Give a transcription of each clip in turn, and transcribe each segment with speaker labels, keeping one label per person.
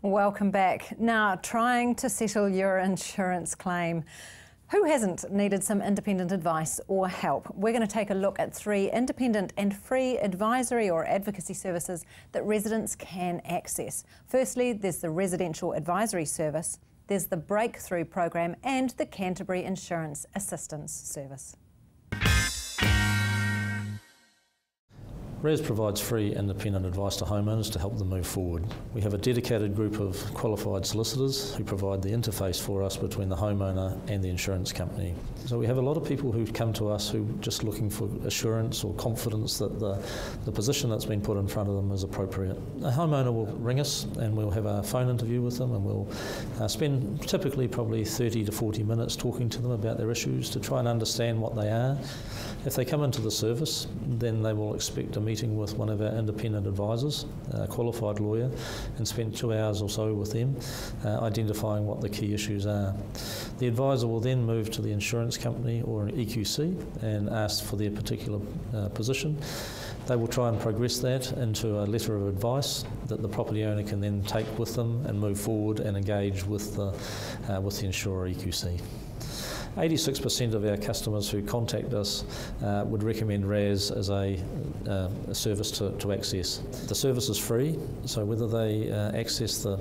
Speaker 1: Welcome back. Now, trying to settle your insurance claim. Who hasn't needed some independent advice or help? We're going to take a look at 3 independent and free advisory or advocacy services that residents can access. Firstly, there's the Residential Advisory Service, there's the Breakthrough Program and the Canterbury Insurance Assistance Service.
Speaker 2: RES provides free independent advice to homeowners to help them move forward. We have a dedicated group of qualified solicitors who provide the interface for us between the homeowner and the insurance company. So we have a lot of people who come to us who are just looking for assurance or confidence that the position that's been put in front of them is appropriate. A homeowner will ring us and we'll have a phone interview with them, and we'll spend typically probably 30 to 40 minutes talking to them about their issues to try and understand what they are. If they come into the service, then they will expect a meeting with one of our independent advisors, a qualified lawyer, and spend 2 hours or so with them identifying what the key issues are. The advisor will then move to the insurance company or an EQC and ask for their particular position. They will try and progress that into a letter of advice that the property owner can then take with them and move forward and engage with the insurer EQC. 86% of our customers who contact us would recommend RAS as a service to access. The service is free, so whether they access the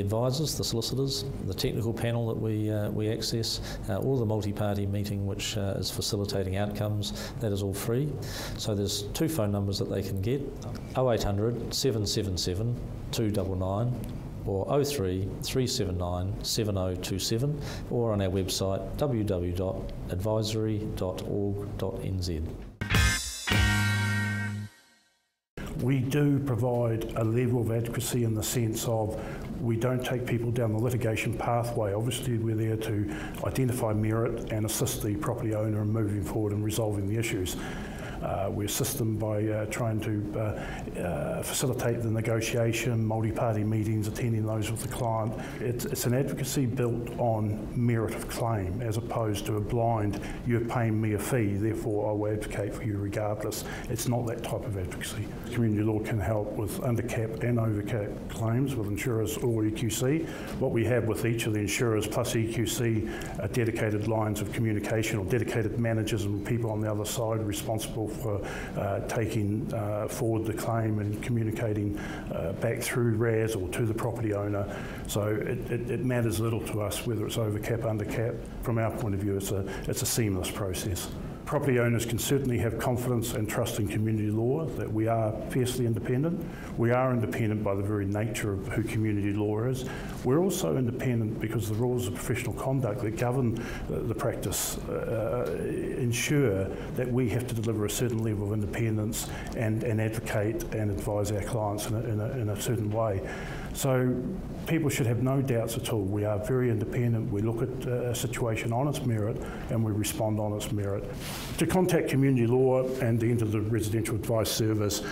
Speaker 2: advisors, the solicitors, the technical panel that we access, or the multi-party meeting which is facilitating outcomes, that is all free. So there's 2 phone numbers that they can get, 0800 777 299 or 03 379 7027, or on our website www.advisory.org.nz.
Speaker 3: We do provide a level of advocacy in the sense of we don't take people down the litigation pathway. Obviously we're there to identify merit and assist the property owner in moving forward and resolving the issues. We assist them by trying to facilitate the negotiation, multi-party meetings, attending those with the client. It's an advocacy built on merit of claim as opposed to a blind, you're paying me a fee, therefore I will advocate for you regardless. It's not that type of advocacy. Community law can help with undercap and overcap claims with insurers or EQC. What we have with each of the insurers plus EQC are dedicated lines of communication or dedicated managers and people on the other side responsible for taking forward the claim and communicating back through RAS or to the property owner. So it matters little to us whether it's overcap, undercap. From our point of view, it's a seamless process. Property owners can certainly have confidence and trust in community law that we are fiercely independent. We are independent by the very nature of who community law is. We're also independent because the rules of professional conduct that govern the practice ensure that we have to deliver a certain level of independence and advocate and advise our clients in a certain way. So people should have no doubts at all. We are very independent. We look at a situation on its merit and we respond on its merit. To contact community law and enter the residential advice service,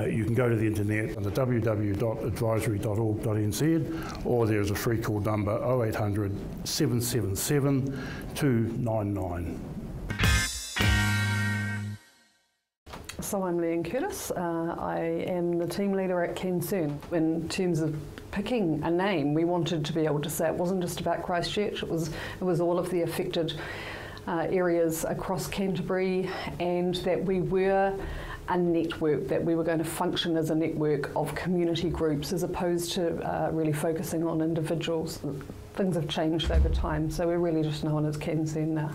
Speaker 3: you can go to the internet under www.advisory.org.nz, or there's a free call number 0800 777 299.
Speaker 4: So I'm Leanne Curtis. I am the team leader at CanCERN. In terms of picking a name, we wanted to be able to say it wasn't just about Christchurch, it was all of the affected areas across Canterbury, and that we were a network, that we were going to function as a network of community groups as opposed to really focusing on individuals. Things have changed over time, so we're really just known as CanCERN now.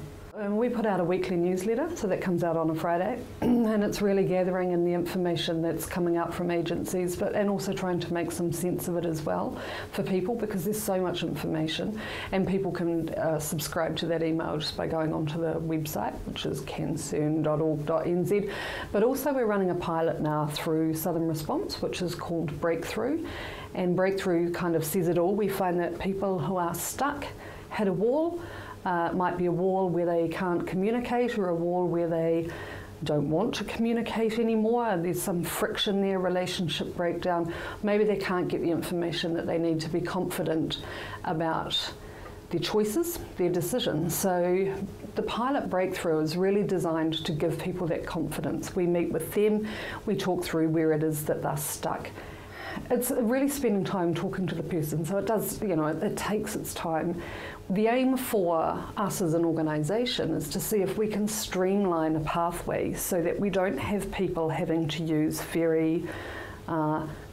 Speaker 4: We put out a weekly newsletter, so that comes out on a Friday, and it's really gathering in the information that's coming out from agencies, and also trying to make some sense of it as well for people, because there's so much information, and people can subscribe to that email just by going onto the website, which is cancern.org.nz. But also we're running a pilot now through Southern Response, which is called Breakthrough, and Breakthrough kind of says it all. We find that people who are stuck hit a wall. It might be a wall where they can't communicate, or a wall where they don't want to communicate anymore. There's some friction there, relationship breakdown. Maybe they can't get the information that they need to be confident about their choices, their decisions. So the pilot Breakthrough is really designed to give people that confidence. We meet with them, we talk through where it is that they're stuck. it's really spending time talking to the person. So it does, it takes its time. The aim for us as an organisation is to see if we can streamline a pathway so that we don't have people having to use very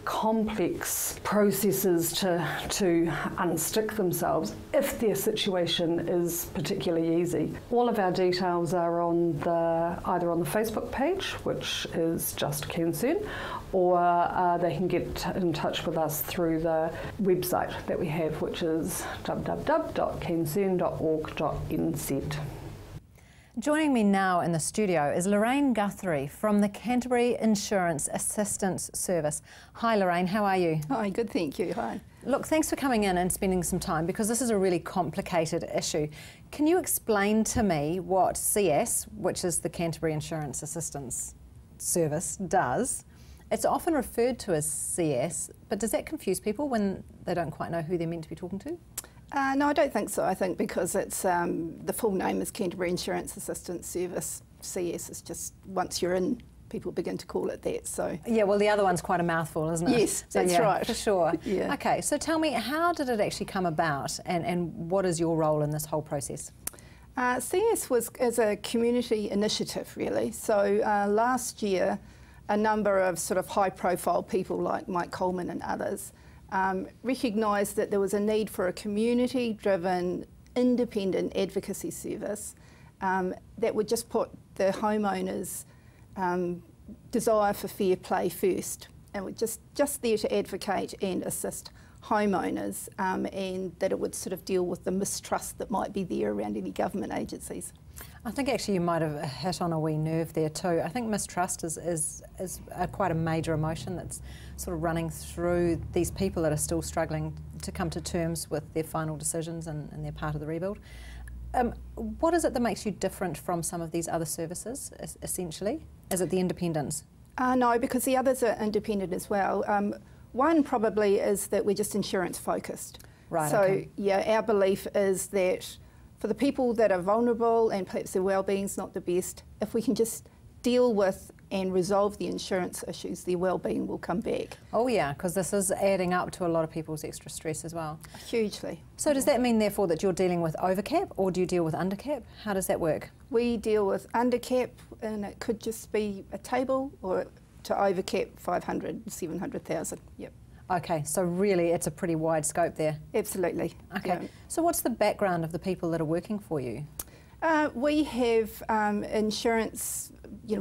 Speaker 4: complex processes to unstick themselves if their situation is particularly easy. All of our details are on either on the Facebook page, which is just CanCERN, or they can get in touch with us through the website that we have, which is www.cancern.org.nz.
Speaker 1: Joining me now in the studio is Lorraine Guthrie from the Canterbury Insurance Assistance Service. Hi Lorraine, how are you?
Speaker 5: Hi, good, thank you. Hi.
Speaker 1: Look, thanks for coming in and spending some time because this is a really complicated issue. Can you explain to me what CS, which is the Canterbury Insurance Assistance Service, does? It's often referred to as CS, but does that confuse people when they don't quite know who they're meant to be talking to?
Speaker 5: No, I don't think so. I think because it's the full name is Canterbury Insurance Assistance Service. CS is just once you're in, people begin to call it that. So
Speaker 1: yeah, well, the other one's quite a mouthful, isn't it?
Speaker 5: Yes,
Speaker 1: so,
Speaker 5: that's right.
Speaker 1: For sure.
Speaker 5: Yeah.
Speaker 1: Okay, so tell me, how did it actually come about, and what is your role in this whole process?
Speaker 5: CS is a community initiative, really. So last year, a number of sort of high-profile people like Mike Coleman and others recognised that there was a need for a community-driven, independent advocacy service that would just put the homeowners' desire for fair play first, and would just there to advocate and assist homeowners, and that it would sort of deal with the mistrust that might be there around any government agencies.
Speaker 1: I think actually you might have hit on a wee nerve there too. I think mistrust is quite a major emotion that's sort of running through these people that are still struggling to come to terms with their final decisions and they're part of the rebuild. What is it that makes you different from some of these other services, essentially? Is it the independence?
Speaker 5: No, because the others are independent as well. One probably is that we're just insurance focused.
Speaker 1: Right.
Speaker 5: So
Speaker 1: okay.
Speaker 5: yeah, our belief is that for the people that are vulnerable and perhaps their well-being's not the best, if we can just deal with and resolve the insurance issues, their well-being will come back.
Speaker 1: Oh yeah, because this is adding up to a lot of people's extra stress as well.
Speaker 5: Hugely.
Speaker 1: So does that mean therefore that you're dealing with overcap, or do you deal with undercap? How does that work?
Speaker 5: We deal with undercap, and it could just be a table, or to overcap 500, 700,000. Yep.
Speaker 1: Okay, so really it's a pretty wide scope there.
Speaker 5: Absolutely.
Speaker 1: Okay,
Speaker 5: yeah.
Speaker 1: So what's the background of the people that are working for you?
Speaker 5: We have insurance,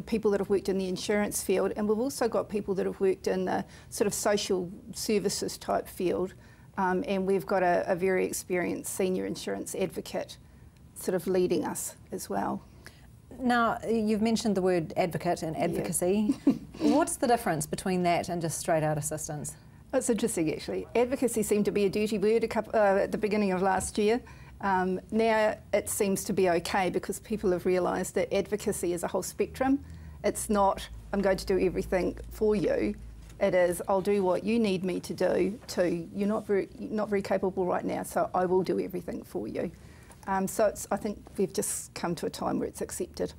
Speaker 5: people that have worked in the insurance field, and we've also got people that have worked in the sort of social services type field, and we've got a very experienced senior insurance advocate sort of leading us as well.
Speaker 1: Now, you've mentioned the word advocate and advocacy. Yeah. What's the difference between that and just straight out assistance?
Speaker 5: It's interesting actually. Advocacy seemed to be a dirty word at the beginning of last year. Now it seems to be okay because people have realised that advocacy is a whole spectrum. It's not, I'm going to do everything for you. It is, I'll do what you need me to do, you're not very capable right now, so I will do everything for you. So I think we've just come to a time where it's accepted.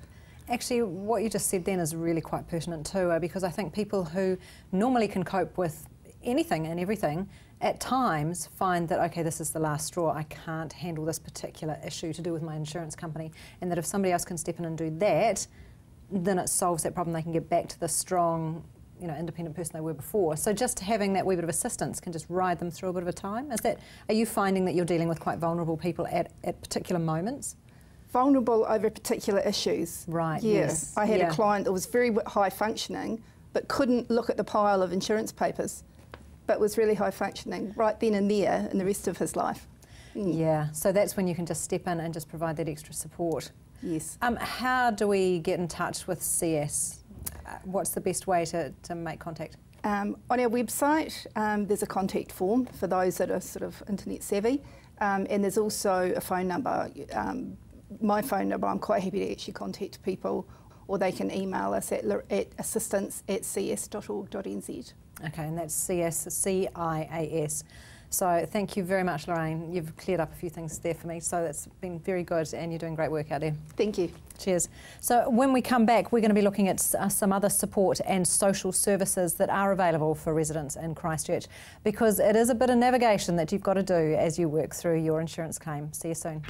Speaker 1: Actually, what you just said then is really quite pertinent too, because I think people who normally can cope with anything and everything at times find that, okay, this is the last straw, I can't handle this particular issue to do with my insurance company, and that if somebody else can step in and do that, then it solves that problem. They can get back to the strong, independent person they were before. So just having that wee bit of assistance can just ride them through a bit of a time. Are you finding that you're dealing with quite vulnerable people at particular moments?
Speaker 5: Vulnerable over particular issues.
Speaker 1: Right,
Speaker 5: yeah.
Speaker 1: Yes.
Speaker 5: I had a client that was very high functioning but couldn't look at the pile of insurance papers, but was really high functioning right then and there in the rest of his life.
Speaker 1: Yeah, so that's when you can just step in and just provide that extra support.
Speaker 5: Yes.
Speaker 1: How do we get in touch with CS? What's the best way to make contact?
Speaker 5: On our website, there's a contact form for those that are sort of internet savvy, and there's also a phone number. My phone number, I'm quite happy to actually contact people, or they can email us at assistance@cs.org.nz.
Speaker 1: Okay, and that's CS, CIAS. So thank you very much, Lorraine. You've cleared up a few things there for me, so that's been very good, and you're doing great work out there.
Speaker 5: Thank you.
Speaker 1: Cheers. So when we come back, we're going to be looking at some other support and social services that are available for residents in Christchurch, because it is a bit of navigation that you've got to do as you work through your insurance claim. See you soon.